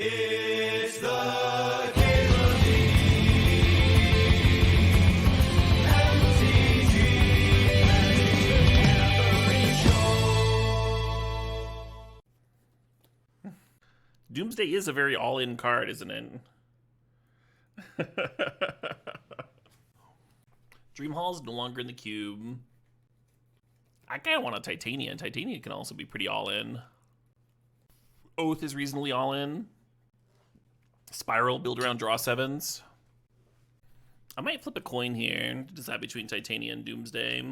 It's the Caleb Show. Doomsday is a very all-in card, isn't it? Dream Hall is no longer in the cube. I kind of want a Titania, and Titania can also be pretty all-in. Oath is reasonably all-in. Spiral, build around draw sevens. I might flip a coin here to decide between Titania and Doomsday.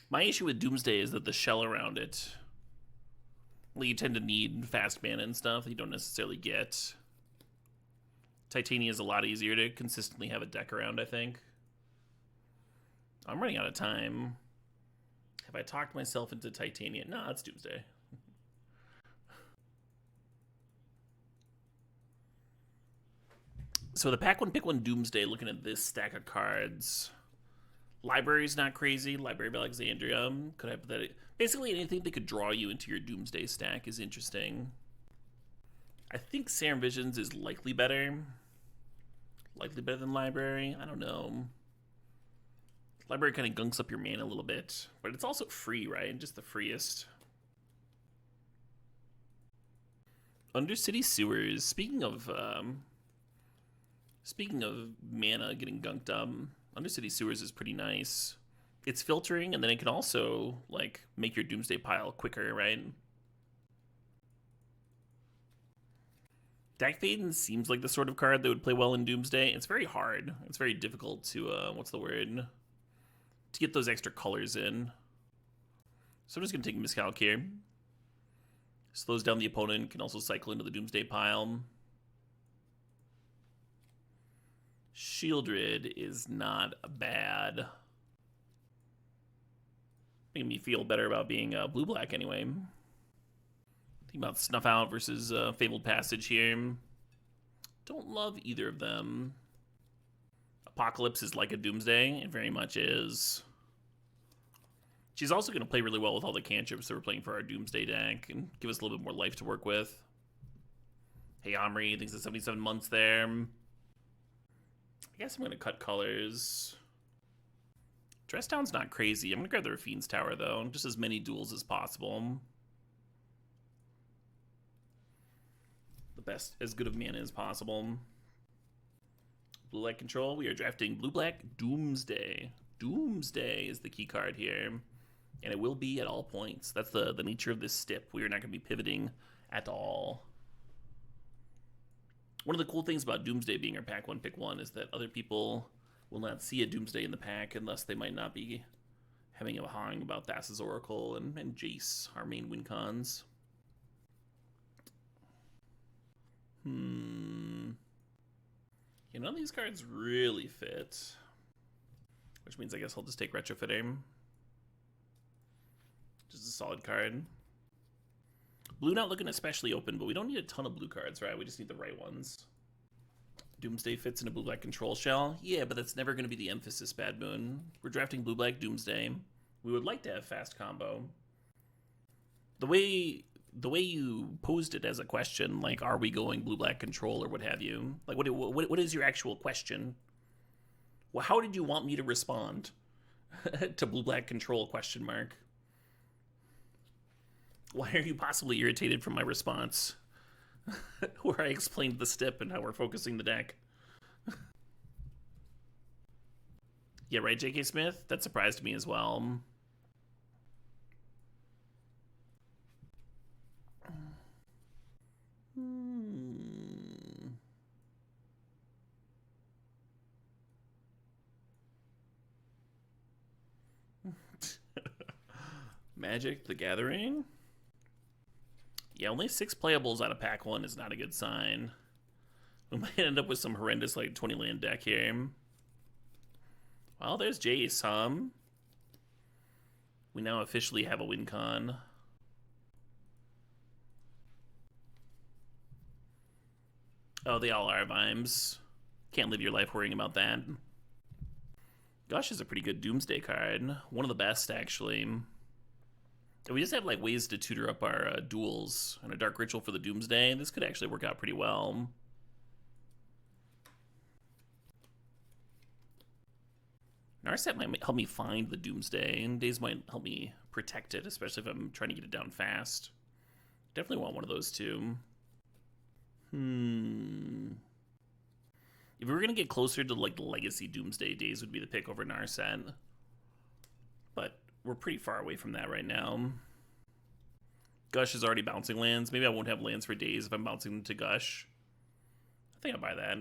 My issue with Doomsday is that the shell around it, well, you tend to need fast mana and stuff that you don't necessarily get. Titania is a lot easier to consistently have a deck around, I think. I'm running out of time. Have I talked myself into Titania? No, it's Doomsday. So the pack one, pick one Doomsday, looking at this stack of cards. Library's not crazy. Library of Alexandria could have that. Basically anything that could draw you into your Doomsday stack is interesting. I think Serum Visions is likely better. Likely better than Library. I don't know. Library kind of gunks up your mana a little bit, but it's also free, right? Just the freest. Undercity Sewers. Speaking of mana getting gunked up, Undercity Sewers is pretty nice. It's filtering, and then it can also like make your Doomsday pile quicker, right? Dack Faden seems like the sort of card that would play well in Doomsday. It's very hard. It's very difficult to what's the word? To get those extra colors in. So I'm just gonna take Miscalc here. Slows down the opponent, can also cycle into the Doomsday pile. Shieldred is not bad. Making me feel better about being blue-black anyway. Think about Snuff Out versus Fabled Passage here. Don't love either of them. Apocalypse is like a Doomsday. It very much is. She's also going to play really well with all the cantrips that we're playing for our Doomsday deck and give us a little bit more life to work with. Hey, Omri, thanks for 77 months there. I guess I'm going to cut colors. Dresstown's not crazy. I'm going to grab the Rafine's Tower, though. Just as many duels as possible. The best, as good of mana as possible. Blue-black control. We are drafting blue-black Doomsday. Doomsday is the key card here. And it will be at all points. That's the nature of this stip. We are not going to be pivoting at all. One of the cool things about Doomsday being our pack one, pick one, is that other people will not see a Doomsday in the pack unless they might not be having a hawing about Thassa's Oracle and Jace, our main win cons. None of these cards really fit. Which means I guess I'll just take Retrofitting. Just a solid card. Blue not looking especially open, but we don't need a ton of blue cards, right? We just need the right ones. Doomsday fits in a blue-black control shell. Yeah, but that's never going to be the emphasis, Bad Moon. We're drafting blue-black Doomsday. We would like to have fast combo. The way you posed it as a question, like, are we going blue-black control or what have you? Like, what is your actual question? Well, how did you want me to respond to blue-black control, question mark? Why are you possibly irritated from my response? Where I explained the stip and how we're focusing the deck. Yeah, right, J.K. Smith? That surprised me as well. Magic the Gathering? Yeah, only 6 playables out of pack 1 is not a good sign. We might end up with some horrendous, like, 20-land deck here. Well, there's Jace, We now officially have a win con. Oh, they all are Vimes. Can't live your life worrying about that. Gush is a pretty good Doomsday card. One of the best, actually. And we just have like ways to tutor up our duels and a Dark Ritual for the Doomsday. This could actually work out pretty well. Narset might help me find the Doomsday, and Daze might help me protect it, especially if I'm trying to get it down fast. Definitely want one of those two. If we were gonna get closer to like the Legacy Doomsday, Daze would be the pick over Narset. But we're pretty far away from that right now. Gush is already bouncing lands. Maybe I won't have lands for Daze if I'm bouncing to Gush. I think I'll buy that.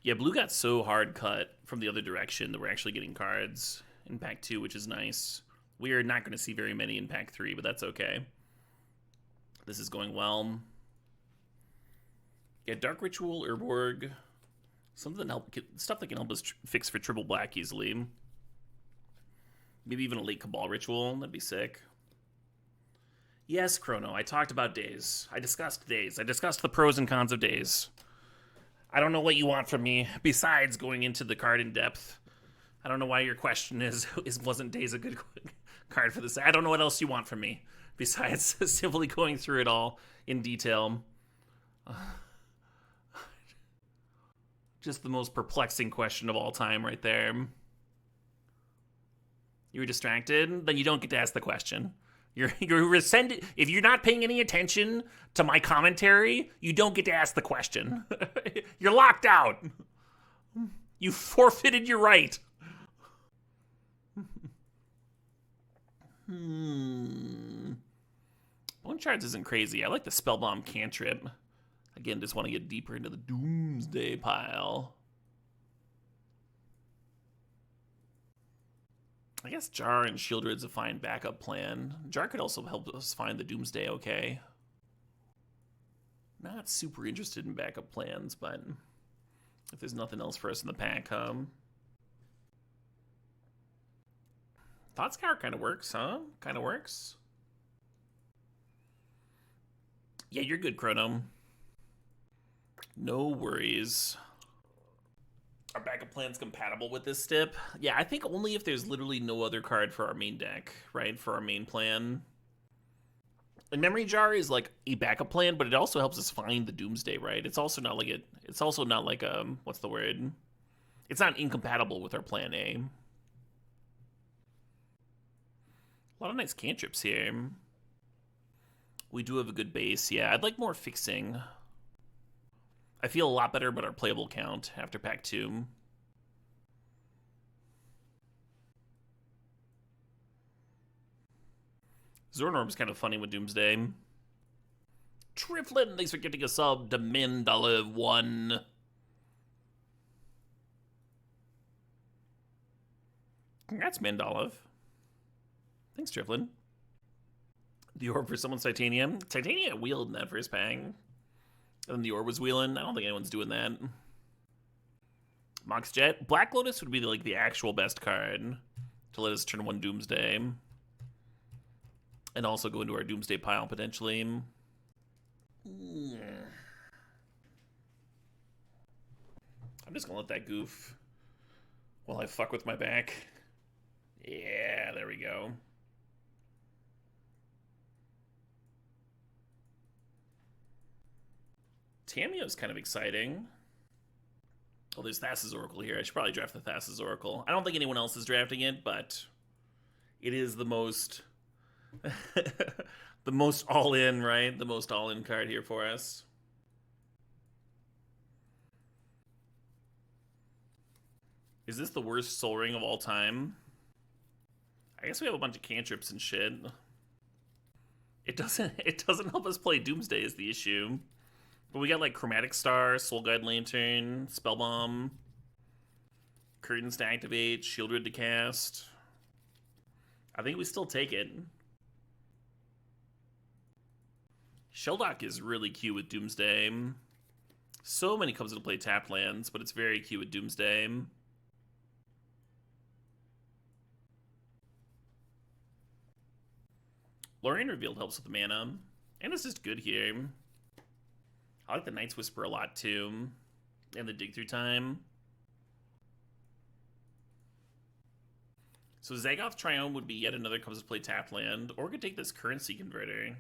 Yeah, blue got so hard cut from the other direction that we're actually getting cards in pack 2, which is nice. We are not going to see very many in pack 3, but that's okay. This is going well. Yeah, Dark Ritual, Urborg. Something stuff that can help us fix for triple black easily. Maybe even a late Cabal Ritual. That'd be sick. Yes, Chrono. I talked about Daze. I discussed Daze. I discussed the pros and cons of Daze. I don't know what you want from me besides going into the card in depth. I don't know why your question is wasn't Daze a good card for this? I don't know what else you want from me besides simply going through it all in detail. Just the most perplexing question of all time right there. You were distracted? Then you don't get to ask the question. You're rescinded. If you're not paying any attention to my commentary, you don't get to ask the question. You're locked out. You forfeited your right. Bone Shards isn't crazy. I like the Spellbomb cantrip. Again, just want to get deeper into the Doomsday pile. I guess Jar and Shieldred's a fine backup plan. Jar could also help us find the Doomsday okay. Not super interested in backup plans, but if there's nothing else for us in the pack, Thought Scour kind of works, huh? Kind of works. Yeah, you're good, Chrono. No worries. Are backup plans compatible with this stip? Yeah, I think only if there's literally no other card for our main deck, right? For our main plan. And Memory Jar is like a backup plan, but it also helps us find the Doomsday, right? It's also not like it's also not like what's the word? It's not incompatible with our plan A. A lot of nice cantrips here. We do have a good base, yeah. I'd like more fixing. I feel a lot better about our playable count after pack 2. Zornorb's kind of funny with Doomsday. Triflin, thanks for getting a sub to Mandala1. Congrats, Mandalov. Thanks, Triflin. The orb for someone's Titanium. Titania wheeled in that first pack. And then the orb was wheeling. I don't think anyone's doing that. Mox Jet. Black Lotus would be like the actual best card to let us turn one Doomsday. And also go into our Doomsday pile, potentially. I'm just gonna let that goof while I fuck with my back. Yeah, there we go. Tamiyo's kind of exciting. Oh, there's Thassa's Oracle here. I should probably draft the Thassa's Oracle. I don't think anyone else is drafting it, but it is the most the most all-in, right? The most all-in card here for us. Is this the worst Soul Ring of all time? I guess we have a bunch of cantrips and shit. It doesn't help us play Doomsday is the issue. But we got like Chromatic Star, Soul Guide Lantern, Spellbomb, Curtains to activate, Shieldred to cast. I think we still take it. Sheldock is really cute with Doomsday. So many comes into play tapped lands, but it's very cute with Doomsday. Lorraine Revealed helps with the mana. And it's just good here. I like the Night's Whisper a lot too. And the Dig Through Time. So Zagoth Triome would be yet another comes to play tapped land, or we could take this currency converter.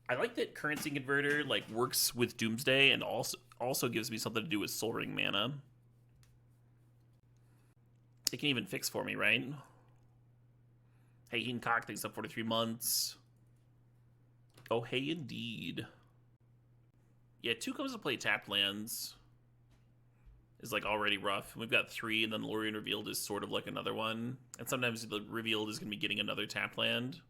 I like that currency converter like works with Doomsday and also gives me something to do with Soul Ring mana. It can even fix for me, right? Hey, he can cock things up 43 months. Oh, hey, indeed. Yeah, 2 comes to play tapped lands is like already rough. We've got 3, and then Lorien Revealed is sort of like another one. And sometimes the Revealed is going to be getting another tapped land.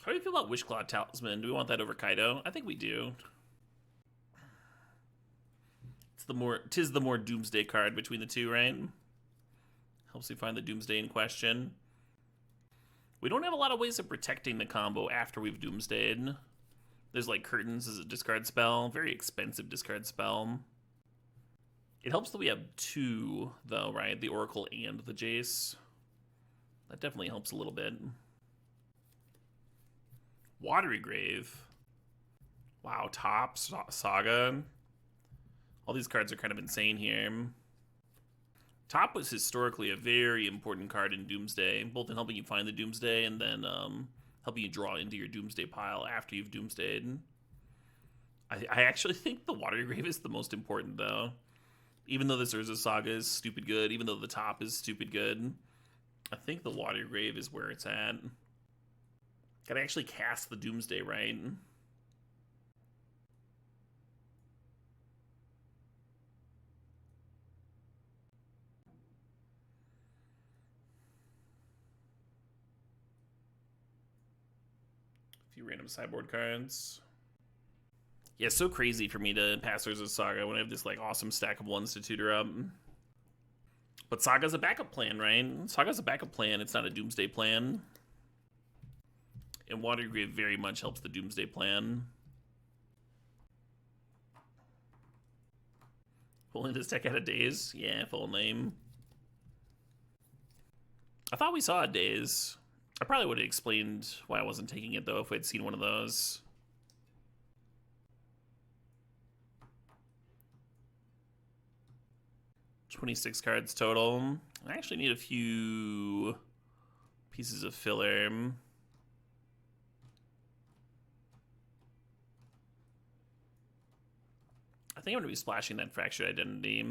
How do you feel about Wishclaw Talisman? Do we want that over Kaido? I think we do. Tis the more Doomsday card between the two, right? Helps you find the Doomsday in question. We don't have a lot of ways of protecting the combo after we've Doomsdayed. There's like Curtains as a discard spell. Very expensive discard spell. It helps that we have 2, though, right? The Oracle and the Jace. That definitely helps a little bit. Watery Grave. Wow, Top, Saga. All these cards are kind of insane here. Top was historically a very important card in Doomsday, both in helping you find the Doomsday and then helping you draw into your Doomsday pile after you've Doomsdayed. I actually think the Watery Grave is the most important, though. Even though this Urza Saga is stupid good, even though the Top is stupid good, I think the Watery Grave is where it's at. Gotta actually cast the Doomsday, right? A few random sideboard cards. Yeah, it's so crazy for me to pass Urza Saga when I have this like awesome stack of 1s to tutor up. But Saga's a backup plan, right? Saga's a backup plan. It's not a Doomsday plan. And Watery Grave very much helps the Doomsday plan. Pulling this deck out of Daze? Yeah, full name. I thought we saw a Daze. I probably would have explained why I wasn't taking it, though, if we had seen one of those. $26 cards total. I actually need a few pieces of filler. I think I'm going to be splashing that Fractured Identity.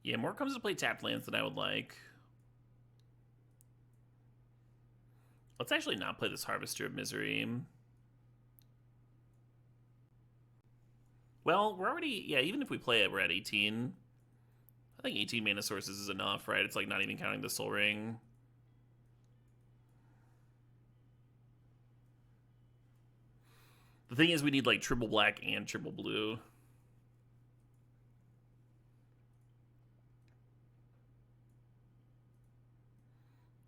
Yeah, more comes to play tapped lands than I would like. Let's actually not play this Harvester of Misery. Well, we're already... Yeah, even if we play it, we're at 18. I think 18 mana sources is enough, right? It's like not even counting the Soul Ring. The thing is we need like triple black and triple blue.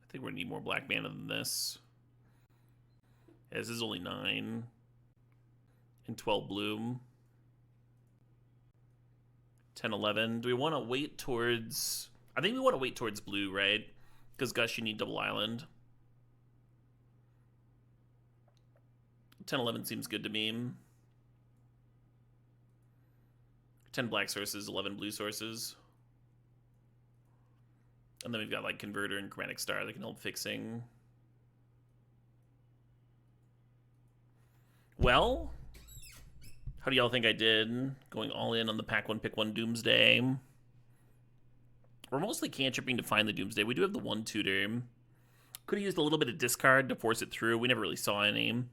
I think we're gonna need more black mana than this. Yeah, this is only 9. And 12 blue. 10, 11. Do we want to wait towards... I think we want to wait towards blue, right? Because Gush, you need double island. 10, 11 seems good to me. 10 black sources, 11 blue sources. And then we've got like Converter and Chromatic Star that can help fixing. Well, how do y'all think I did? Going all in on the pack 1, pick 1 Doomsday. We're mostly cantripping to find the Doomsday. We do have the 1 tutor. Could have used a little bit of discard to force it through. We never really saw any.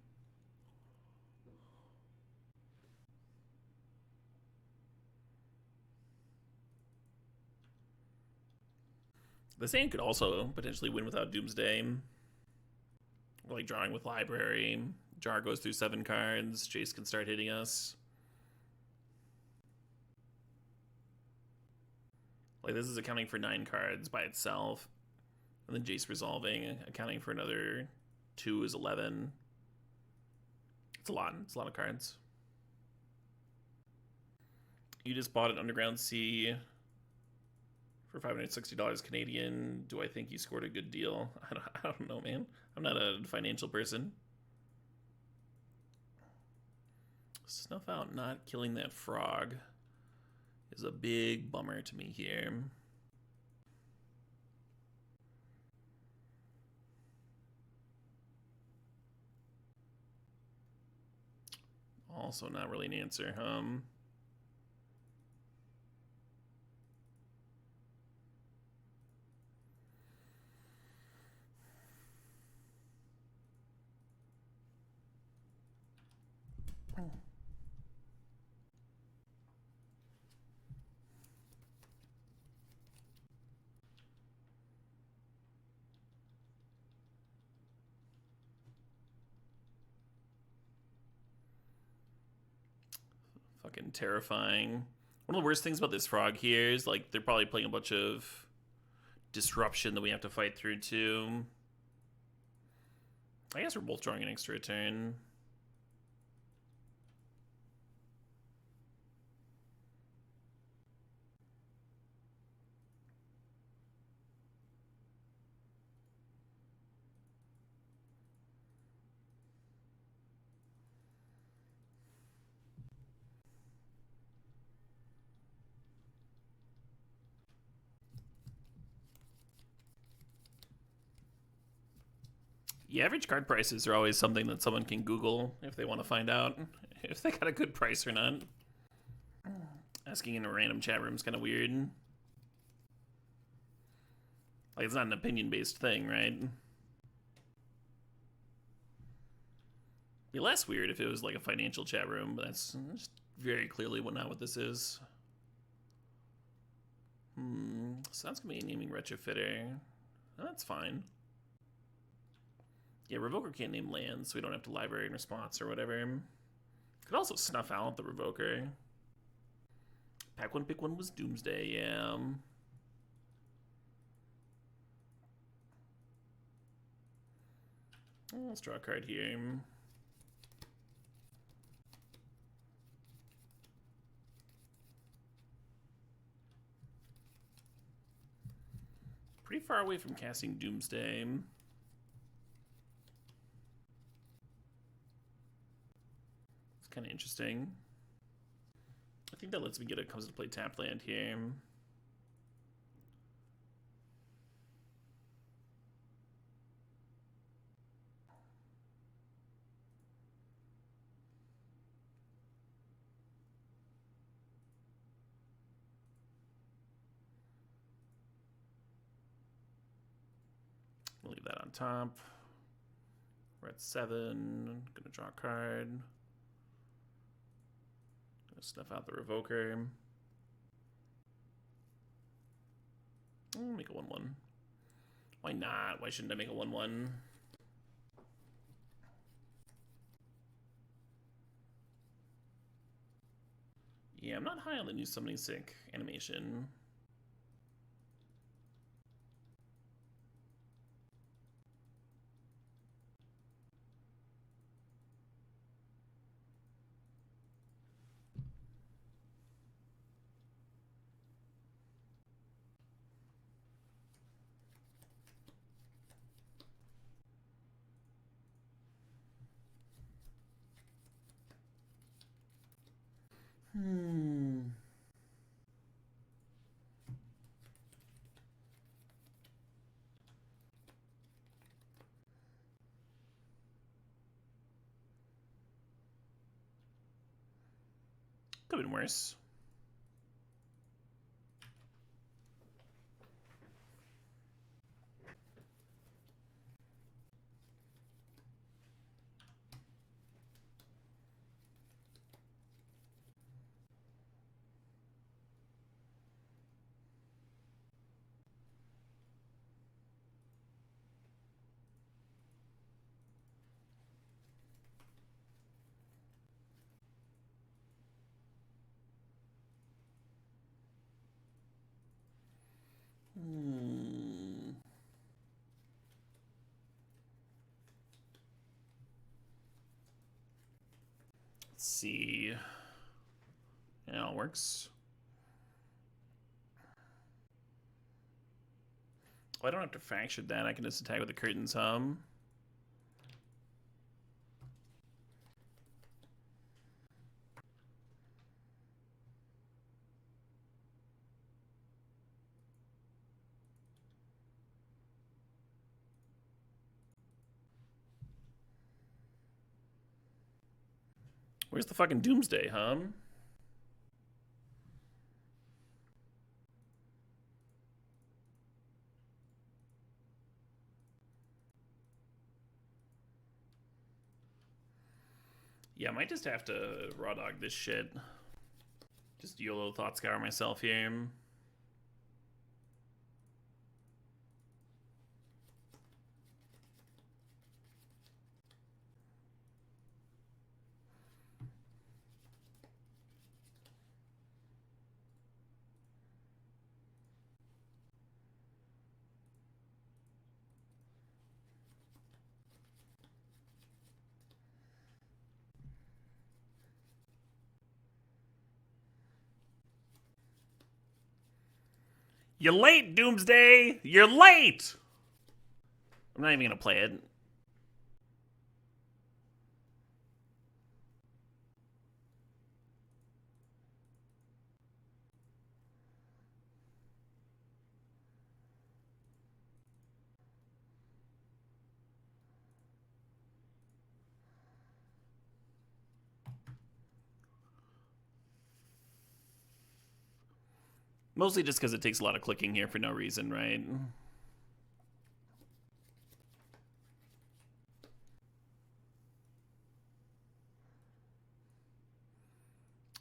The Sand could also potentially win without Doomsday. Or like drawing with Library. Jar goes through 7 cards. Jace can start hitting us. Like this is accounting for 9 cards by itself. And then Jace resolving, accounting for another 2 is 11. It's a lot. It's a lot of cards. You just bought an Underground Sea for For $560 Canadian, do I think you scored a good deal? I don't know, man. I'm not a financial person. Snuff out not killing that frog is a big bummer to me here. Also not really an answer, Fucking terrifying. One of the worst things about this frog here is, like, they're probably playing a bunch of disruption that we have to fight through, too. I guess we're both drawing an extra turn. Yeah, average card prices are always something that someone can Google if they want to find out if they got a good price or not. Asking in a random chat room is kind of weird. Like, it's not an opinion-based thing, right? It'd be less weird if it was like a financial chat room, but that's just very clearly not what this is. So that's gonna be a naming retrofitter. That's fine. Yeah, Revoker can't name lands, so we don't have to library in response or whatever. Could also snuff out the Revoker. Pack one, pick one was Doomsday, yeah. Let's draw a card here. Pretty far away from casting Doomsday. It's kind of interesting. I think that lets me get a comes to play tap land here. We'll leave that on top. We're at 7. Gonna draw a card. Gonna snuff out the Revoker. Make a 1/1. Why not? Why shouldn't I make a 1/1? Yeah, I'm not high on the new Summoning Sick animation. Could have been worse. Let's see. Yeah, it works. Oh, I don't have to fracture that. I can just attack with the Curtain's Hum. Where's the fucking Doomsday Hum? Yeah, I might just have to raw dog this shit. Just YOLO thought scour myself here. You're late, Doomsday! You're late! I'm not even gonna play it. Mostly just because it takes a lot of clicking here for no reason, right?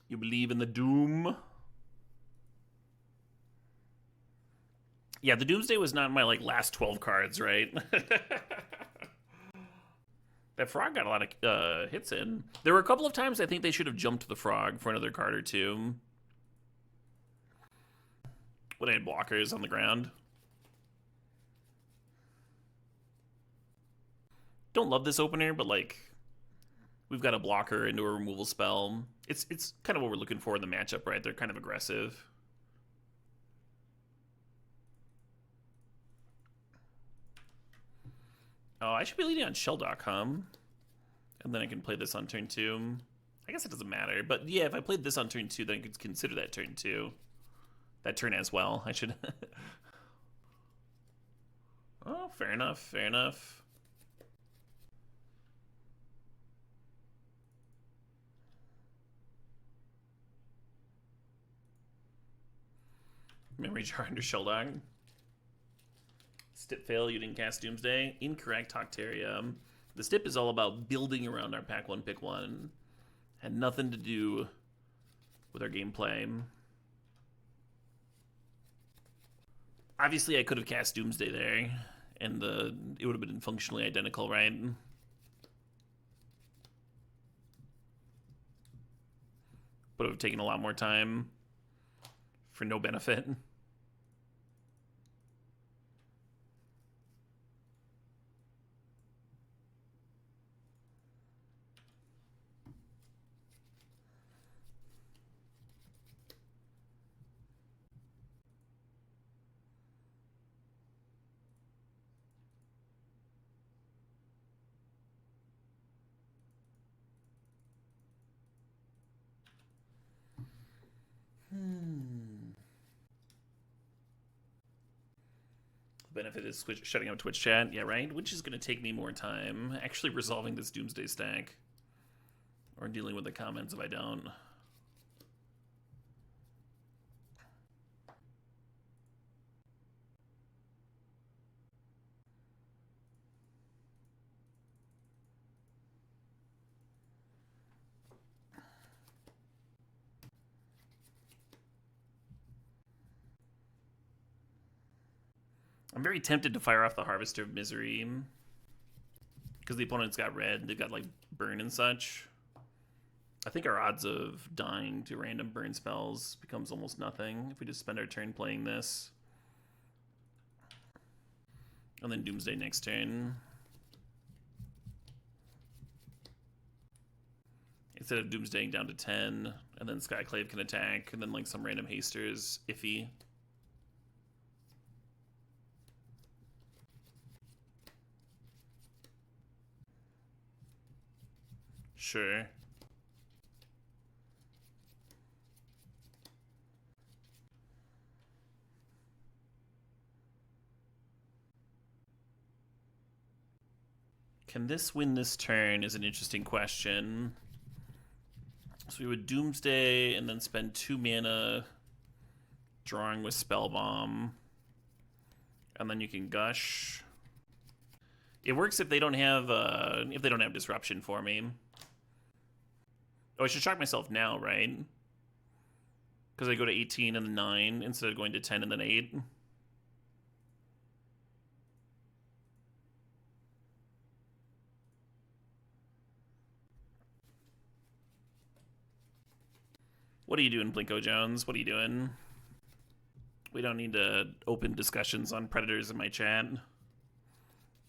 You believe in the Doom? Yeah, the Doomsday was not my like last 12 cards, right? That frog got a lot of hits in. There were a couple of times I think they should have jumped the frog for another card or two. When I had blockers on the ground. Don't love this opener, but like we've got a blocker into a removal spell. It's kind of what we're looking for in the matchup, right? They're kind of aggressive. Oh, I should be leading on Shelldock, And then I can play this on turn 2. I guess it doesn't matter. But yeah, if I played this on turn 2, then I could consider that turn 2. That turn as well. I should... Oh, fair enough, fair enough. Memory jar under Shelldock. Stip fail, you didn't cast Doomsday. Incorrect, Hoctarium. The Stip is all about building around our pack 1, pick 1. Had nothing to do with our gameplay. Obviously, I could have cast Doomsday there, and it would have been functionally identical, right? But it would have taken a lot more time for no benefit. Benefit is shutting out Twitch chat. Yeah, right? Which is going to take me more time actually resolving this Doomsday stack. Or dealing with the comments if I don't. I'm very tempted to fire off the Harvester of Misery. Because the opponent's got red. They've got, like, burn and such. I think our odds of dying to random burn spells becomes almost nothing if we just spend our turn playing this. And then Doomsday next turn. Instead of Doomsdaying down to 10, and then Skyclave can attack, and then, like, some random haster is iffy. Sure. Can this win this turn is an interesting question. So we would Doomsday and then spend 2 mana drawing with Spellbomb. And then you can Gush. It works if they don't have disruption for me. Oh, I should shock myself now, right? Because I go to 18 and then 9 instead of going to 10 and then 8. What are you doing, Blinko Jones? What are you doing? We don't need to open discussions on predators in my chat. I'm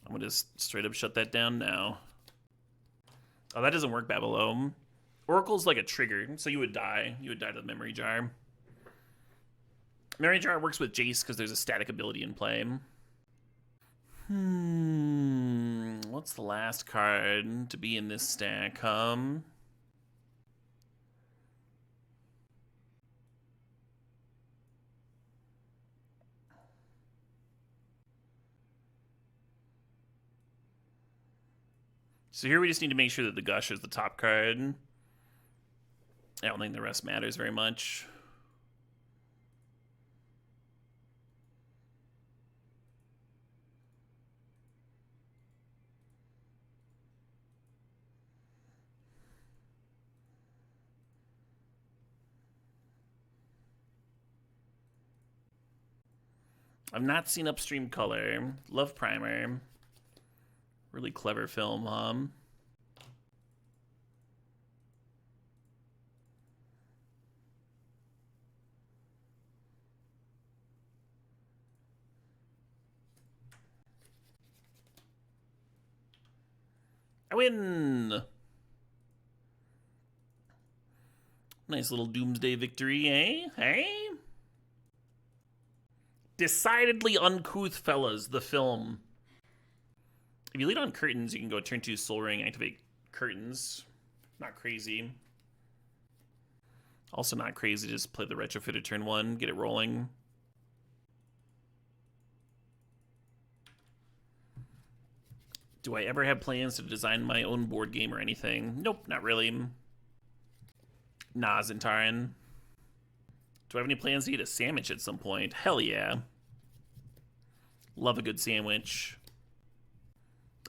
gonna just straight up shut that down now. Oh, that doesn't work, Babylon. Oracle's like a trigger, so you would die. You would die to the Memory Jar. Memory Jar works with Jace because there's a static ability in play. What's the last card to be in this stack, So here we just need to make sure that the Gush is the top card. I don't think the rest matters very much. I've not seen Upstream Color. Love Primer. Really clever film, I win! Nice little Doomsday victory, eh? Hey? Decidedly uncouth, fellas, the film. If you lead on curtains, you can go turn 2 Soul Ring, activate curtains. Not crazy. Also not crazy, just play the Retrofitter turn 1, get it rolling. Do I ever have plans to design my own board game or anything? Nope, not really. Nah, Zentarin. Do I have any plans to eat a sandwich at some point? Hell yeah. Love a good sandwich.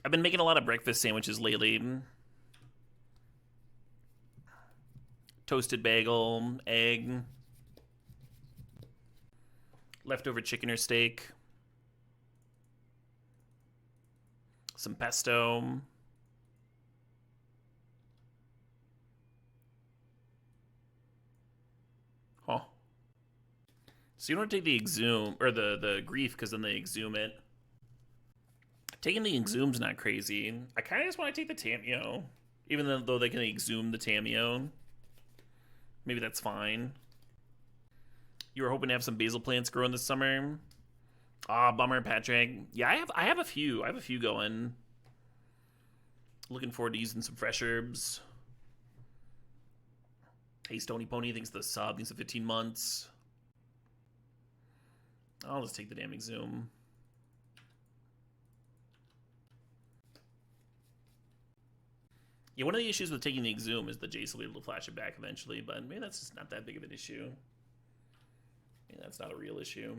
I've been making a lot of breakfast sandwiches lately. Toasted bagel, egg, leftover chicken or steak, some pesto. Huh. So you don't take the exhume, or the grief, because then they exhume it. Taking the exhume's not crazy. I kind of just want to take the Tameo, even though they can exhume the Tameo. Maybe that's fine. You were hoping to have some basil plants growing this summer. Ah, bummer, Patrick. Yeah, I have a few. I have a few going. Looking forward to using some fresh herbs. Hey, Stony Pony thinks the sub needs the 15 months. I'll just take the damn exhume. Yeah, one of the issues with taking the exhume is the Jace will be able to flash it back eventually, but maybe that's just not that big of an issue. Maybe that's not a real issue.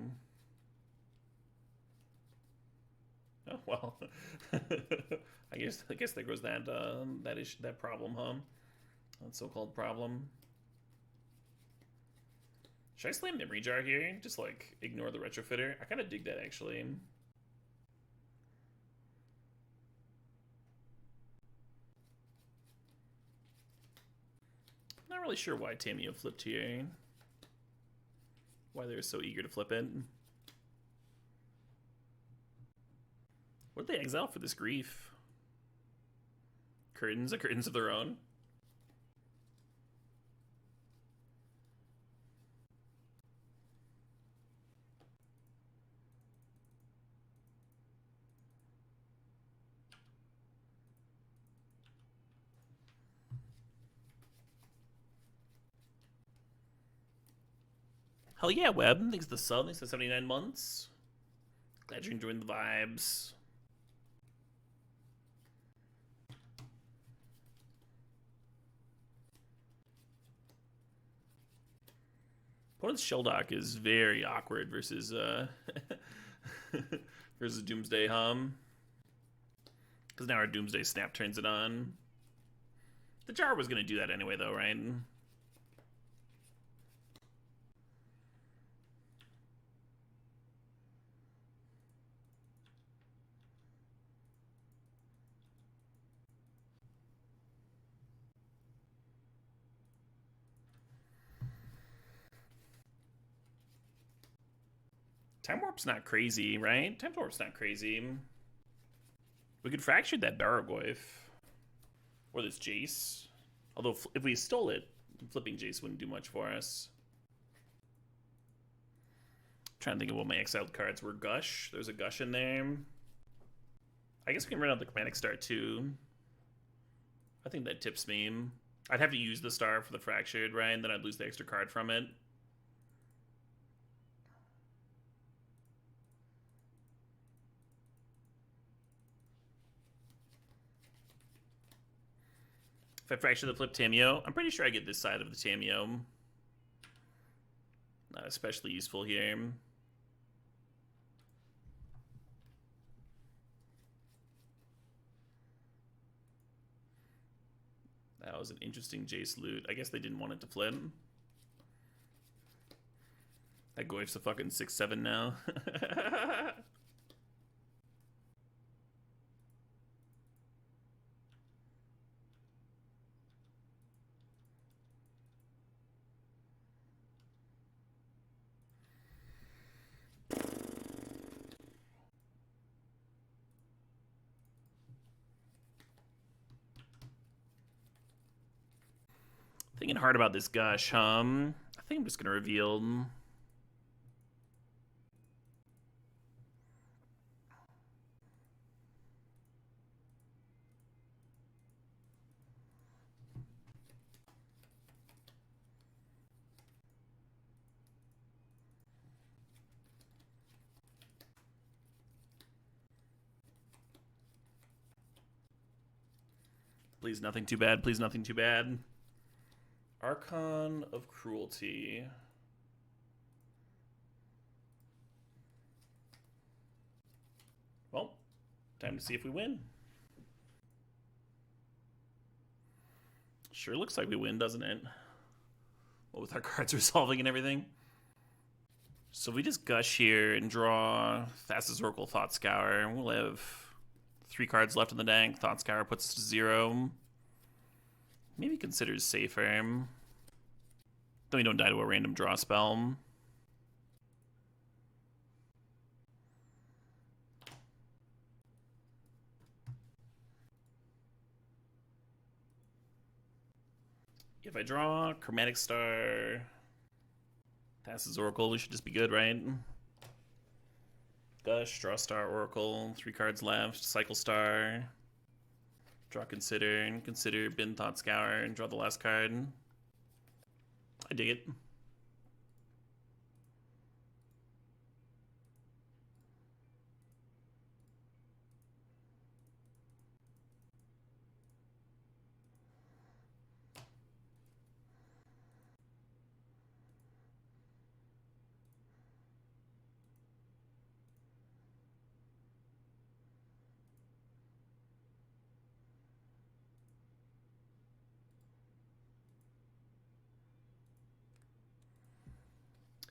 Oh well, I guess there goes that that problem, huh? That so-called problem. Should I slam Memory Jar here? Just like ignore the Retrofitter. I kind of dig that actually. Not really sure why Tameo flipped here. Why they're so eager to flip it. What did they exile for this grief? Curtains? Curtains of their own? Hell yeah, Web. Thanks for the sub. Thanks for 79 months. Glad you're enjoying the vibes. Opponent's Sheldock is very awkward versus versus Doomsday Hum. Because now our Doomsday Snap turns it on. The Jar was going to do that anyway, though, right? Time Warp's not crazy, right? Time Warp's not crazy. We could fracture that Baragoyf. Or this Jace. Although, if we stole it, flipping Jace wouldn't do much for us. Trying to think of what my exiled cards were. Gush. There's a Gush in there. I guess we can run out the Chromatic Star, too. I think that tips me. I'd have to use the star for the fractured, right? And then I'd lose the extra card from it. If I fracture the flip Tameo, I'm pretty sure I get this side of the Tameo. Not especially useful here. That was an interesting Jace loot. I guess they didn't want it to flip. That Goyf's a fucking 6-7 now. Thinking hard about this Gush, I think I'm just gonna reveal. Please, nothing too bad. Please, nothing too bad. Archon of Cruelty. Well, time to see if we win. Sure looks like we win, doesn't it? Well, with our cards resolving and everything. So we just Gush here and draw Fastest Oracle, Thought Scour. We'll have 3 cards left in the deck. Thought Scour puts us to 0. Maybe considers safer. Then we don't die to a random draw spell. If I draw Chromatic Star, Passes Oracle, we should just be good, right? Gush, draw Star, Oracle, 3 cards left, Cycle Star, draw Consider, and Consider, bin Thought Scour, and draw the last card. I dig it.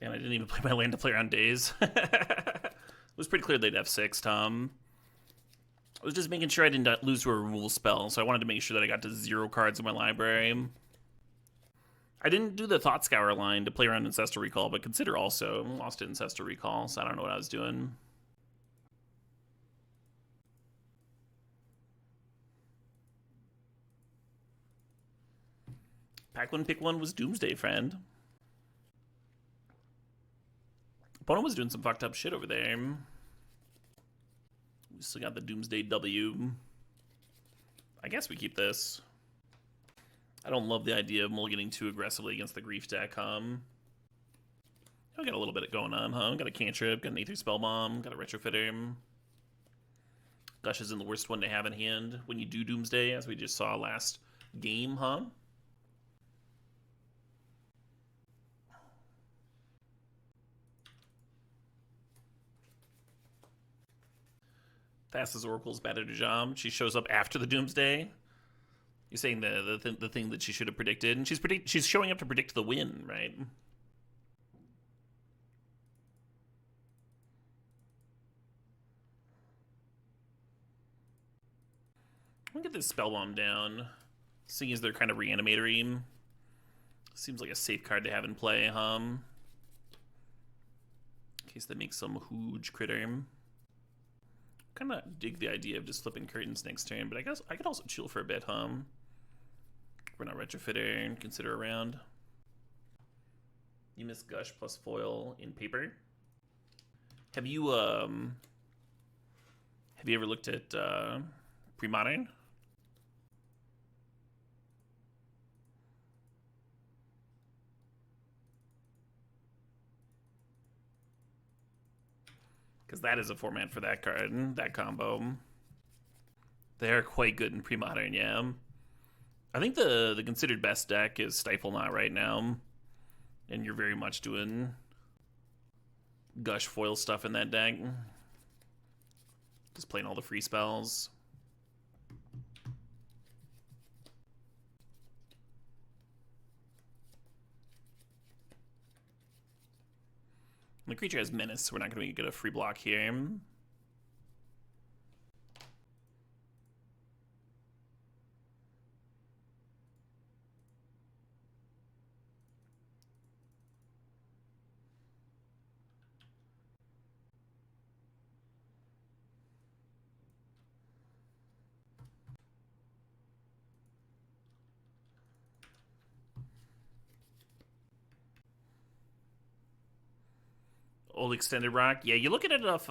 And I didn't even play my land to play around days. It was pretty clear they'd F6, Tom. I was just making sure I didn't lose to a removal spell, so I wanted to make sure that I got to 0 cards in my library. I didn't do the Thought Scour line to play around Ancestral Recall, but Consider also lost to Ancestral Recall, so I don't know what I was doing. Pack 1, pick 1 was Doomsday Friend. Opponent was doing some fucked up shit over there. We still got the Doomsday W. I guess we keep this. I don't love the idea of mulliganing too aggressively against the Grief deck, I got a little bit going on, huh? Got a cantrip, got an Aether Spellbomb, got a Retrofitter. Gush isn't the worst one to have in hand when you do Doomsday, as we just saw last game, huh? Thassa's Oracle's bad at her job. She shows up after the Doomsday. You're saying the thing that she should have predicted, and she's showing up to predict the win, right? I'm gonna get this Spellbomb down. Seeing as they're kind of reanimatory. Seems like a safe card to have in play, In case they make some huge critter. Kind of dig the idea of just flipping curtains next turn, but I guess I could also chill for a bit, We're not Retrofitter and consider around. You miss Gush plus foil in paper. Have you ever looked at Pre-Modern? Because that is a format for that card, that combo. They're quite good in Pre-Modern, yeah. I think the considered best deck is Stifle Knot right now. And you're very much doing Gush foil stuff in that deck. Just playing all the free spells. The creature has Menace, so we're not going to get a free block here. Old extended rock. Yeah, you look at enough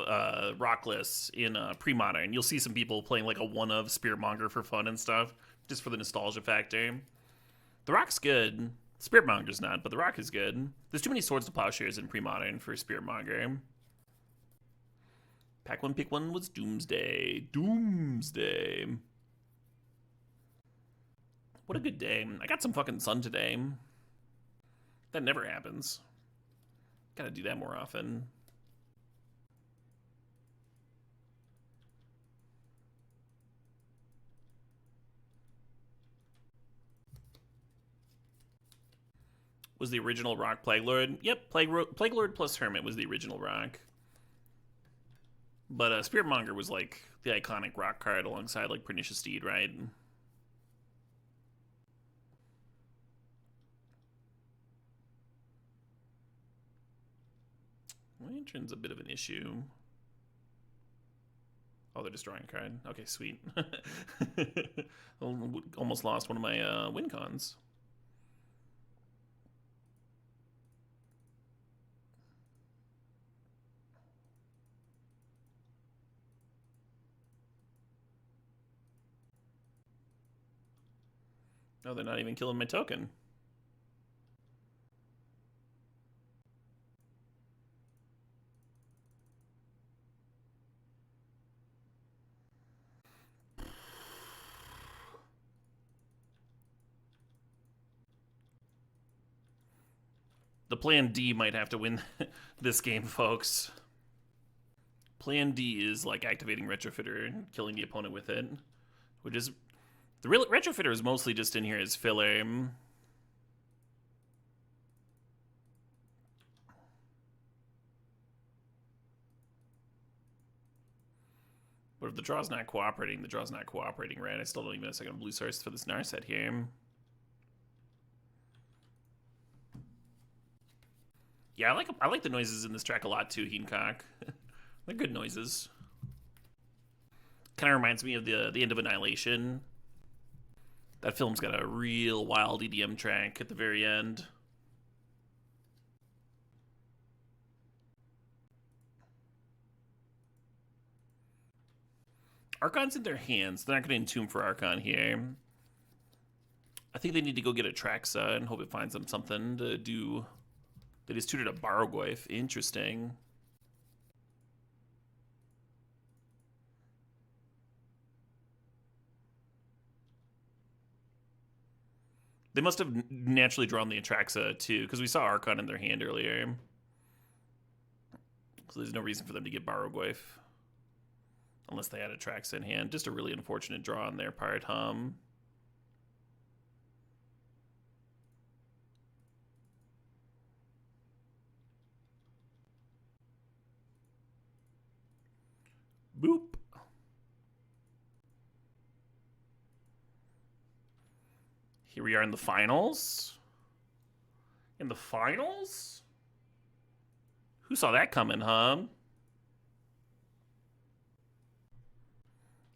rock lists in Pre-Modern, you'll see some people playing like a one of Spiritmonger for fun and stuff, just for the nostalgia factor. The rock's good. Spiritmonger's not, but the rock is good. There's too many Swords to Plowshares in Pre-Modern for Spiritmonger. Pack one, pick one was Doomsday. Doomsday. What a good day. I got some fucking sun today. That never happens. Gotta do that more often. Was the original rock Plague Lord? Yep, Plague Lord plus Hermit was the original rock. But Spiritmonger was like the iconic rock card alongside like Pernicious Steed, right? Lantern's a bit of an issue. Oh, they're destroying a card. Okay, sweet. Almost lost one of my win cons. Oh, they're not even killing my token. The plan D might have to win this game, folks. Plan D is like activating Retrofitter and killing the opponent with it. Which is... The real Retrofitter is mostly just in here as filler. But if the draw's not cooperating, the draw's not cooperating, right? I still don't even have a second blue source for this Narset here. Yeah, I like the noises in this track a lot too, Heencock. They're good noises. Kind of reminds me of the end of Annihilation. That film's got a real wild EDM track at the very end. Archon's in their hands. They're not going to Entomb for Archon here. I think they need to go get a Traxa and hope it finds them something to do They just tutored a Bargoyf. Interesting. They must have naturally drawn the Atraxa too, because we saw Archon in their hand earlier. So there's no reason for them to get Bargoyf. Unless they had Atraxa in hand. Just a really unfortunate draw on their part, Boop. Here we are in the finals. In the finals? Who saw that coming, huh?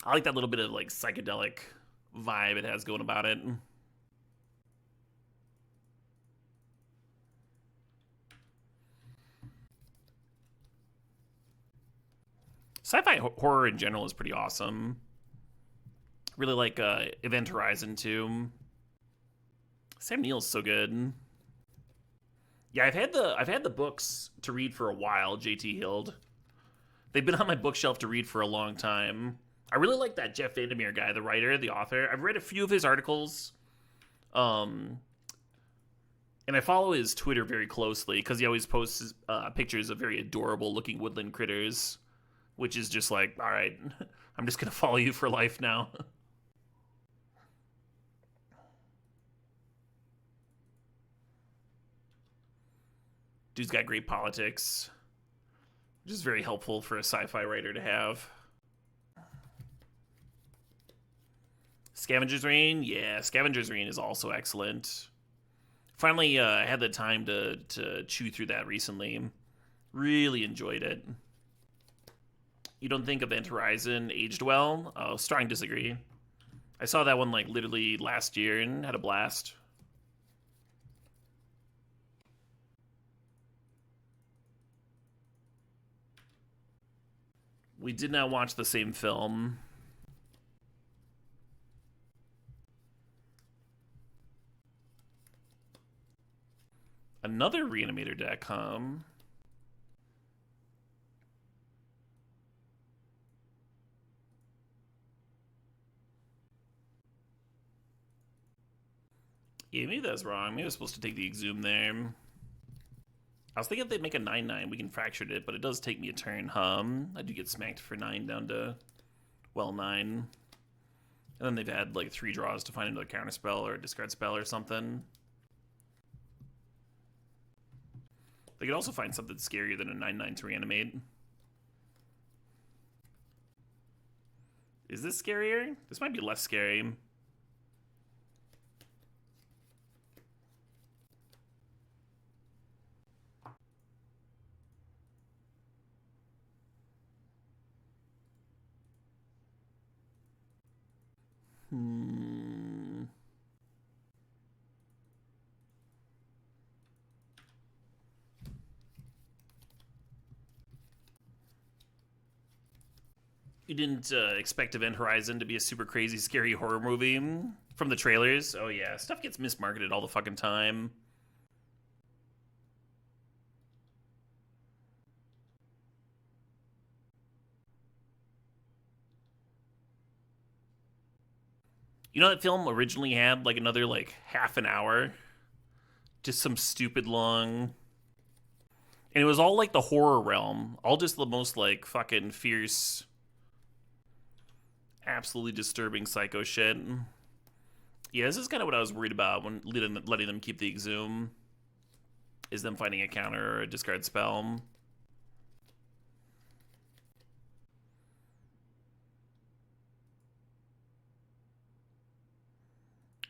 I like that little bit of like psychedelic vibe it has going about it. Sci-fi horror in general is pretty awesome. Really like Event Horizon too. Sam Neill's so good. Yeah, I've had the books to read for a while, JT Hild. They've been on my bookshelf to read for a long time. I really like that Jeff Vandermeer guy, the writer, the author. I've read a few of his articles. And I follow his Twitter very closely because he always posts pictures of very adorable looking woodland critters, which is just like, all right, I'm just going to follow you for life now. Dude's got great politics, which is very helpful for a sci-fi writer to have. Scavenger's Reign? Yeah, Scavenger's Reign is also excellent. Finally had the time to chew through that recently. Really enjoyed it. You don't think Event Horizon aged well? Oh, strong disagree. I saw that one like literally last year and had a blast. We did not watch the same film. Another Reanimator deck, huh? Yeah, maybe that's wrong. Maybe I was supposed to take the Exhume there. I was thinking if they make a 9/9, we can fracture it, but it does take me a turn, I do get smacked for 9 down to, well, 9. And then they've had like 3 draws to find another counterspell or a discard spell or something. They could also find something scarier than a 9/9 to reanimate. Is this scarier? This might be less scary. You didn't expect Event Horizon to be a super crazy, scary horror movie from the trailers? Oh yeah, stuff gets mismarketed all the fucking time. You know that film originally had like another like half an hour? Just some stupid long. And it was all like the horror realm. All just the most like fucking fierce, absolutely disturbing psycho shit. Yeah, this is kind of what I was worried about when letting them keep the Exhume. Is them finding a counter or a discard spell.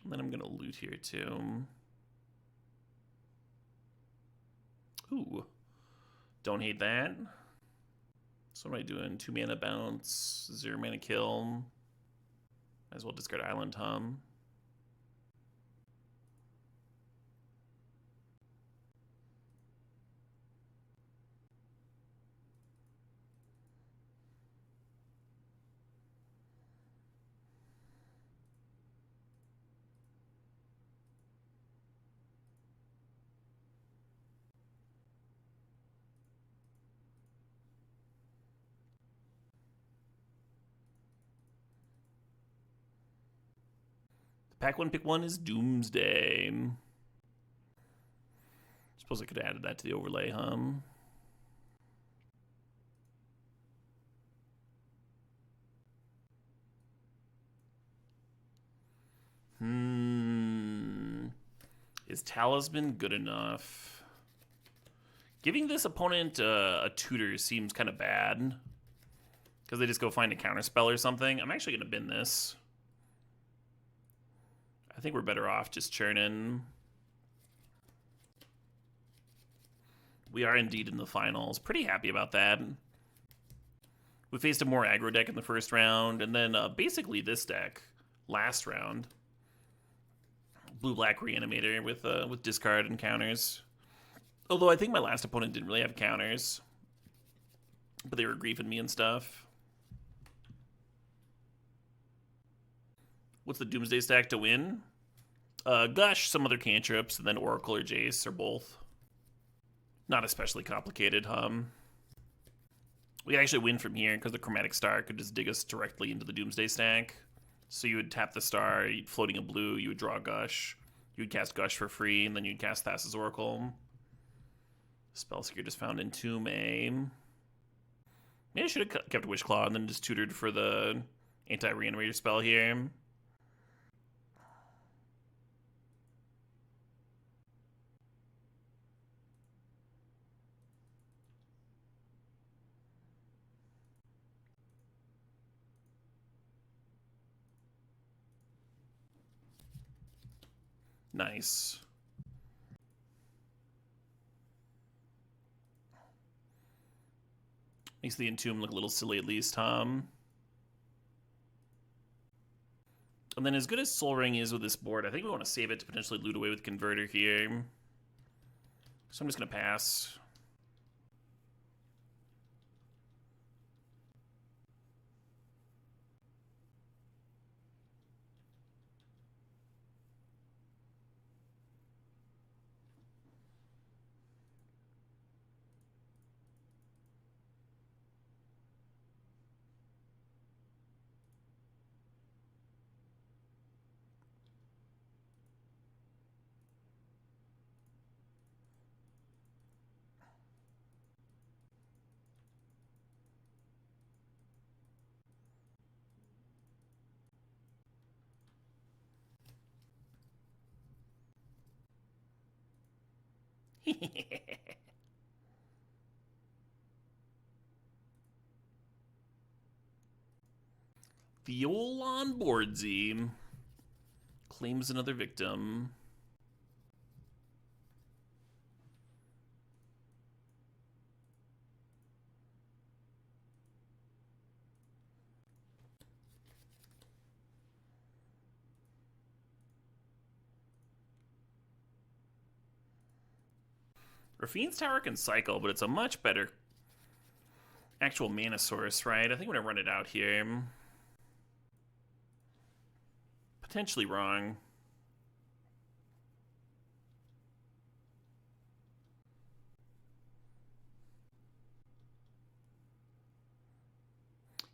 And then I'm going to loot here too. Ooh. Don't hate that. So what am I doing? 2 mana bounce, 0 mana kill. Might as well discard Island Hum. Pack one, pick one is Doomsday. Suppose I could have added that to the overlay, huh? Is Talisman good enough? Giving this opponent a tutor seems kind of bad. Because they just go find a counterspell or something. I'm actually going to bin this. I think we're better off just churning. We are indeed in the finals. Pretty happy about that. We faced a more aggro deck in the first round. And then basically this deck last round. Blue-black Reanimator with discard and counters. Although I think my last opponent didn't really have counters. But they were griefing me and stuff. What's the Doomsday stack to win? Gush, some other cantrips, and then Oracle or Jace, or both. Not especially complicated, We could actually win from here, because the Chromatic Star could just dig us directly into the Doomsday stack. So you would tap the star, you'd floating a blue, you would draw a Gush. You would cast Gush for free, and then you'd cast Thassa's Oracle. Spellseeker just found Entomb Aim. Maybe I should have kept Wishclaw and then just tutored for the anti-reanimator spell here. Nice. Makes the Entomb look a little silly at least, And then as good as Soul Ring is with this board, I think we want to save it to potentially loot away with Converter here. So I'm just going to pass. Viol on boardsy. Claims another victim. Rafine's Tower can cycle, but it's a much better actual mana source, right? I think I'm going to run it out here. Potentially wrong.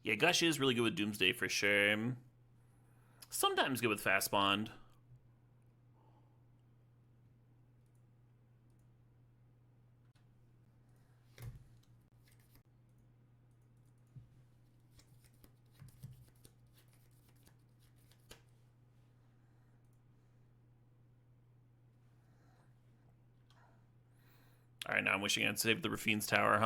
Yeah, Gush is really good with Doomsday for sure. Sometimes good with Fast Bond. Alright, now I'm wishing I'd saved the Rafine's Tower,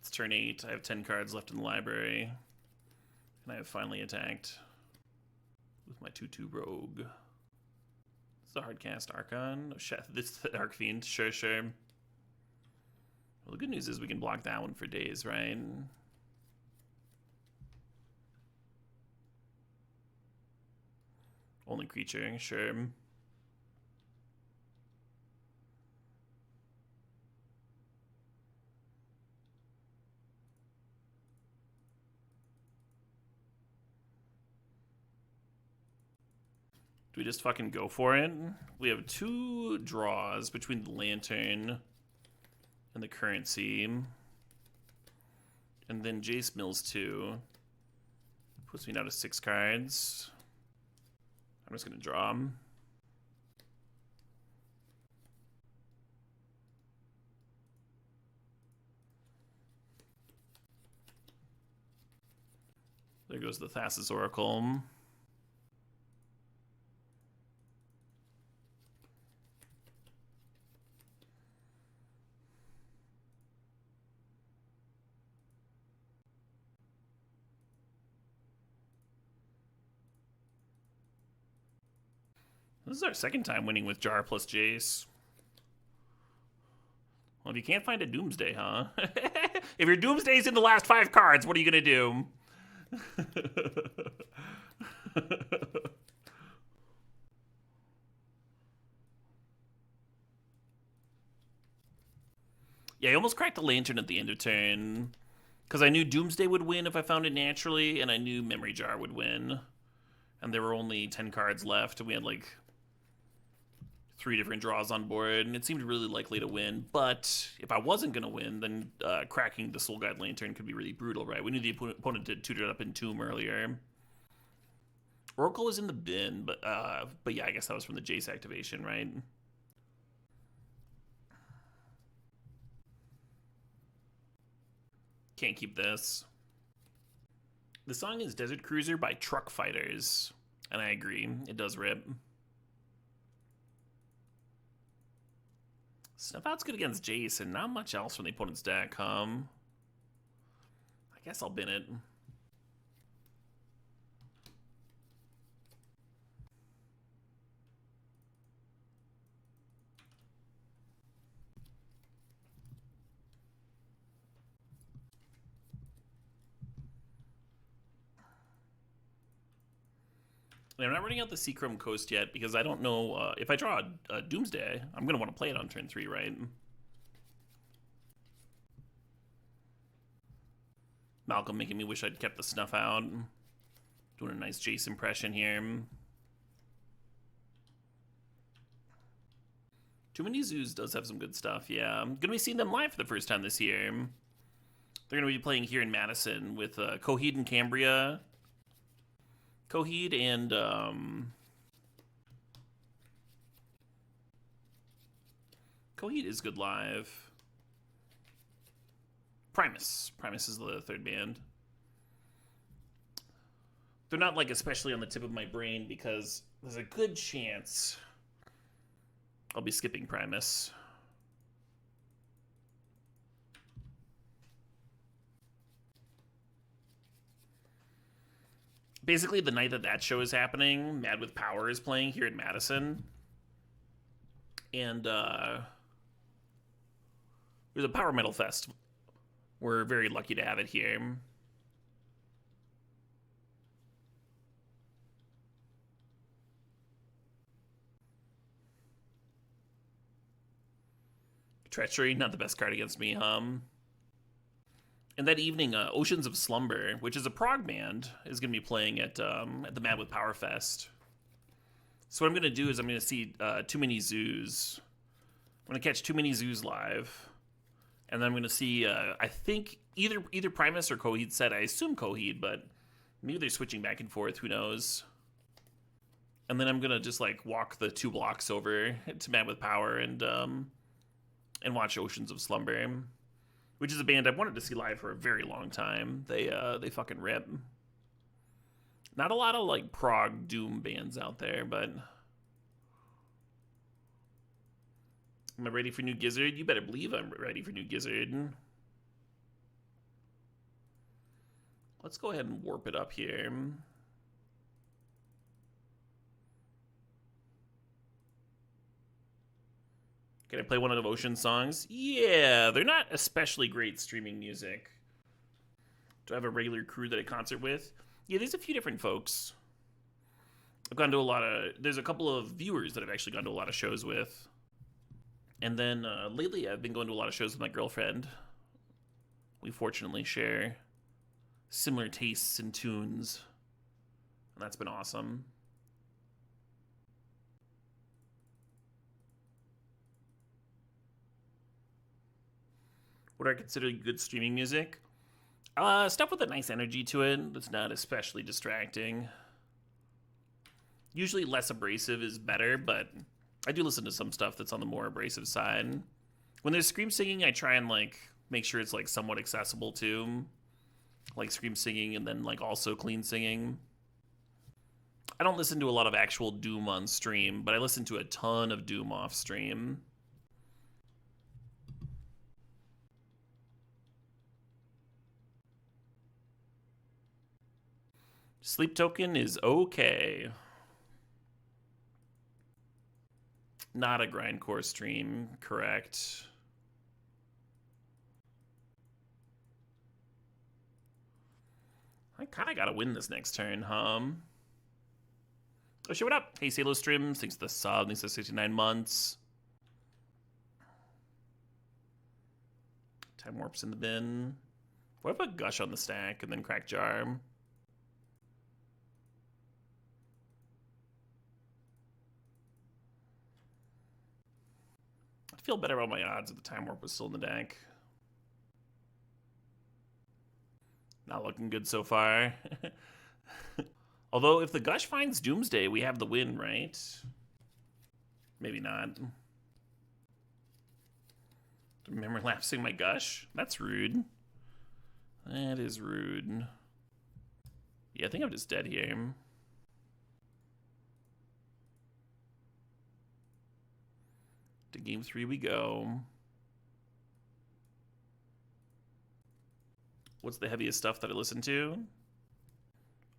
It's turn 8. I have 10 cards left in the library. And I have finally attacked with my 2/2 rogue. It's a hard cast Archon. Oh shit, this is the Dark Fiend. Sure. Well, the good news is we can block that one for days, right? Only creature, sure. Do we just fucking go for it? We have 2 draws between the lantern and the currency. And then Jace mills 2. Puts me down to 6 cards. I'm just going to draw them. There goes the Thassa's Oracle. This is our second time winning with Jar plus Jace. Well, if you can't find a Doomsday, huh? If your Doomsday's in the last 5 cards, what are you gonna do? Yeah, I almost cracked the lantern at the end of turn. Because I knew Doomsday would win if I found it naturally, and I knew Memory Jar would win. And there were only 10 cards left, and we had like 3 different draws on board, and it seemed really likely to win. But if I wasn't going to win, then cracking the Soul Guide Lantern could be really brutal, right? We knew the opponent had tutored up in Tomb earlier. Oracle was in the bin, but yeah, I guess that was from the Jace activation, right? Can't keep this. The song is Desert Cruiser by Truck Fighters, and I agree, it does rip. Snuff Out's good against Jace, and not much else from the opponent's deck, I guess I'll bin it. And I'm not running out the Seachrome Coast yet because I don't know if I draw a Doomsday, I'm going to want to play it on turn 3, right? Malcolm making me wish I'd kept the Snuff Out. Doing a nice Jace impression here. Too Many Zoos does have some good stuff, yeah. I'm going to be seeing them live for the first time this year. They're going to be playing here in Madison with Coheed and Cambria. Coheed and Coheed is good live. Primus is the third band. They're not like especially on the tip of my brain because there's a good chance I'll be skipping Primus. Basically, the night that show is happening, Mad with Power is playing here in Madison. And there's a Power Metal Fest. We're very lucky to have it here. Treachery, not the best card against me, And that evening, Oceans of Slumber, which is a prog band, is going to be playing at the Mad with Power Fest. So what I'm going to do is I'm going to see Too Many Zoos. I'm going to catch Too Many Zoos live. And then I'm going to see, I think, either Primus or Coheed set. I assume Coheed, but maybe they're switching back and forth. Who knows? And then I'm going to just, like, walk the 2 blocks over to Mad with Power and watch Oceans of Slumber. Which is a band I've wanted to see live for a very long time. They fucking rip. Not a lot of, like, prog doom bands out there, but... Am I ready for New Gizzard? You better believe I'm ready for New Gizzard. Let's go ahead and warp it up here. Can I play one of the Devotion songs? Yeah, they're not especially great streaming music. Do I have a regular crew that I concert with? Yeah, there's a few different folks. I've gone to a lot of... There's a couple of viewers that I've actually gone to a lot of shows with. And then lately I've been going to a lot of shows with my girlfriend. We fortunately share similar tastes and tunes. And that's been awesome. What I consider good streaming music? Stuff with a nice energy to it that's not especially distracting. Usually less abrasive is better, but I do listen to some stuff that's on the more abrasive side. When there's scream singing, I try and like make sure it's like somewhat accessible too. Like scream singing and then like also clean singing. I don't listen to a lot of actual Doom on stream, but I listen to a ton of Doom off stream. Sleep Token is okay. Not a grindcore stream, correct. I kind of got to win this next turn, huh? Oh shit, what up? Hey, Salo Stream, thanks for the sub, thanks for 69 months. Time Warp's in the bin. What if I put Gush on the stack and then Crack Jar? I'd feel better about my odds if the Time Warp was still in the deck. Not looking good so far. Although, if the Gush finds Doomsday, we have the win, right? Maybe not. Remember lapsing my Gush? That's rude. That is rude. Yeah, I think I'm just dead here. To game 3 we go. What's the heaviest stuff that I listen to?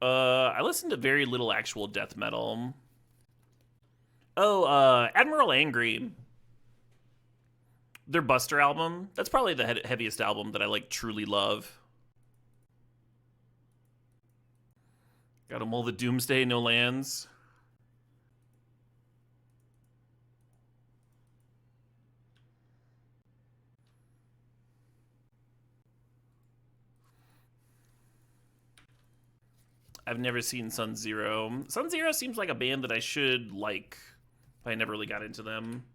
I listen to very little actual death metal. Oh, Admiral Angry. Their Buster album. That's probably the heaviest album that I like truly love. Got 'em all the Doomsday, no lands. I've never seen Sun Zero. Sun Zero seems like a band that I should like, but I never really got into them.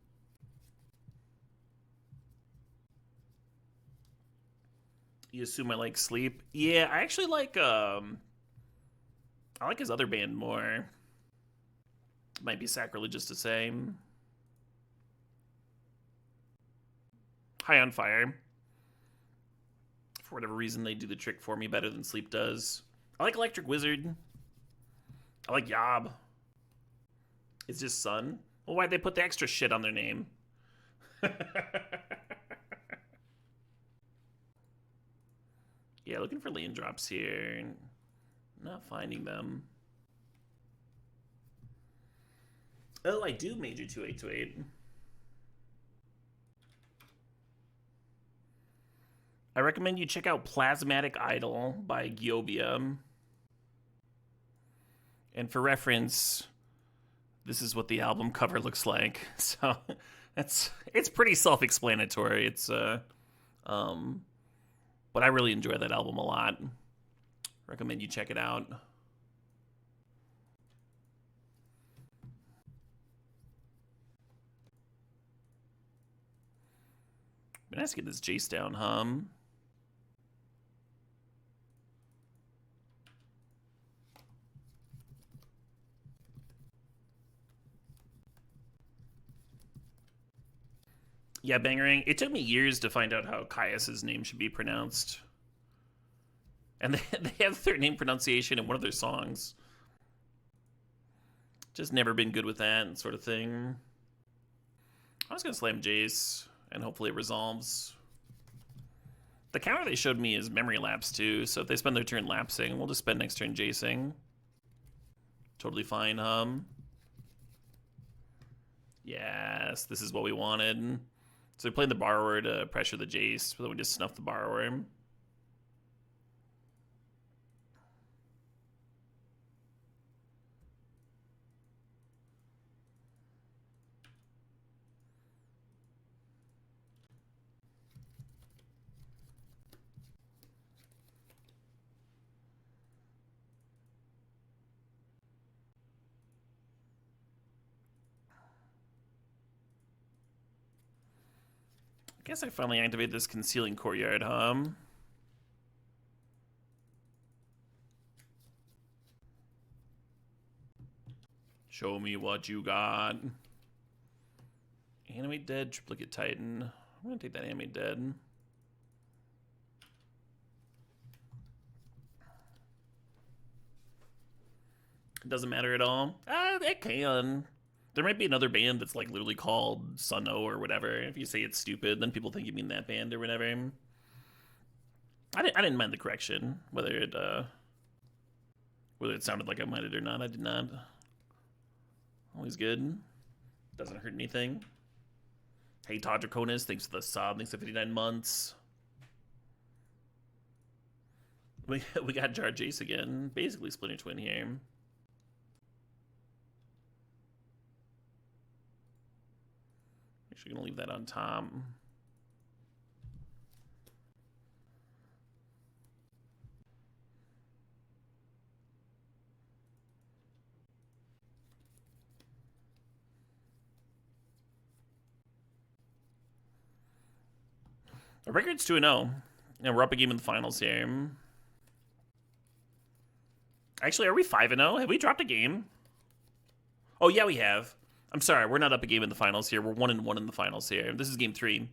You assume I like Sleep? Yeah, I actually like I like his other band more. Might be sacrilegious to say. High on Fire. For whatever reason, they do the trick for me better than Sleep does. I like Electric Wizard. I like Yob. It's just Sun. Well, why'd they put the extra shit on their name? Yeah, looking for land drops here. Not finding them. Oh, I do Major 2828. I recommend you check out Plasmatic Idol by Giobia. And for reference, this is what the album cover looks like. So it's pretty self-explanatory. It's but I really enjoy that album a lot. Recommend you check it out. Been nice to get this Jace down, hum. Yeah, Bangerang. It took me years to find out how Caius's name should be pronounced. And they have their name pronunciation in one of their songs. Just never been good with that sort of thing. I was going to slam Jace, and hopefully it resolves. The counter they showed me is memory lapse too, so if they spend their turn lapsing, we'll just spend next turn Jacing. Totally fine, Yes, this is what we wanted. So we played the Borrower to pressure the Jace, but then we just snuffed the Borrower. Guess I finally activate this Concealing Courtyard, huh? Show me what you got. Animate Dead, Triplicate Titan. I'm gonna take that Animate Dead. It doesn't matter at all. It can. There might be another band that's like literally called Sunno or whatever. If you say it's stupid, then people think you mean that band or whatever. I didn't mind the correction, whether it sounded like I minded or not. I did not. Always good. Doesn't hurt anything. Hey, Todd Draconis, thanks for the sub. Thanks for 59 months. We got Jar Jace again. Basically Splinter Twin here. Actually gonna leave that on top. Our record's 2-0. And we're up a game in the finals here. Actually, are we 5-0? Have we dropped a game? Oh, yeah, we have. I'm sorry, we're not up a game in the finals here. We're 1-1 in the finals here. This is game 3.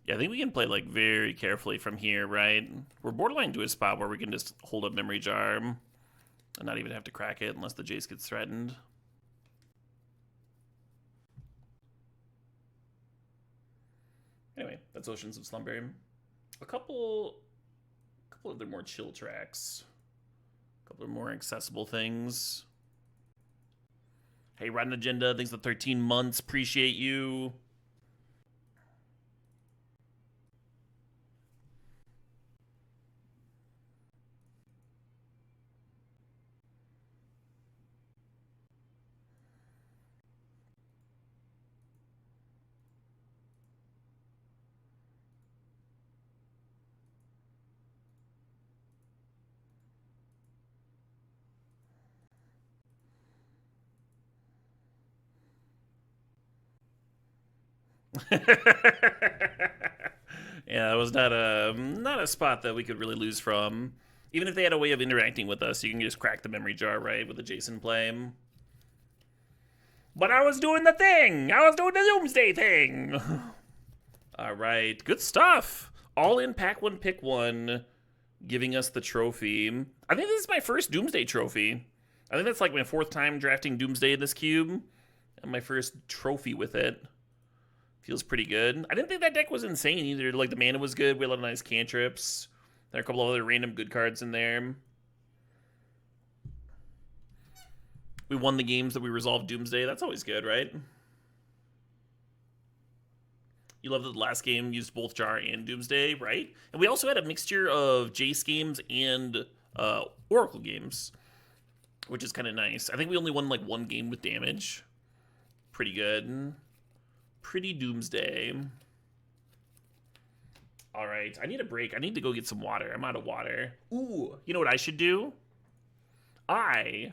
Yeah, I think we can play like very carefully from here, right? We're borderline to a spot where we can just hold up Memory Jar and not even have to crack it unless the Jace gets threatened. Anyway, that's Oceans of Slumber. A couple other more chill tracks. A couple of more accessible things. Hey, Rotten Agenda, thanks for 13 months. Appreciate you. Yeah, it was not a spot that we could really lose from. Even if they had a way of interacting with us, you can just crack the Memory Jar, right, with the Jason play. But I was doing the thing! I was doing the Doomsday thing! Alright, good stuff! All in pack 1, pick 1, giving us the trophy. I think this is my first Doomsday trophy. I think that's like my 4th time drafting Doomsday in this cube. And my first trophy with it. Feels pretty good. I didn't think that deck was insane either. Like, the mana was good. We had a lot of nice cantrips. There are a couple of other random good cards in there. We won the games that we resolved Doomsday. That's always good, right? You love that the last game used both Jar and Doomsday, right? And we also had a mixture of Jace games and Oracle games, which is kind of nice. I think we only won, like, 1 game with damage. Pretty good. Pretty Doomsday. All right, I need a break. I need to go get some water. I'm out of water. Ooh, you know what I should do? I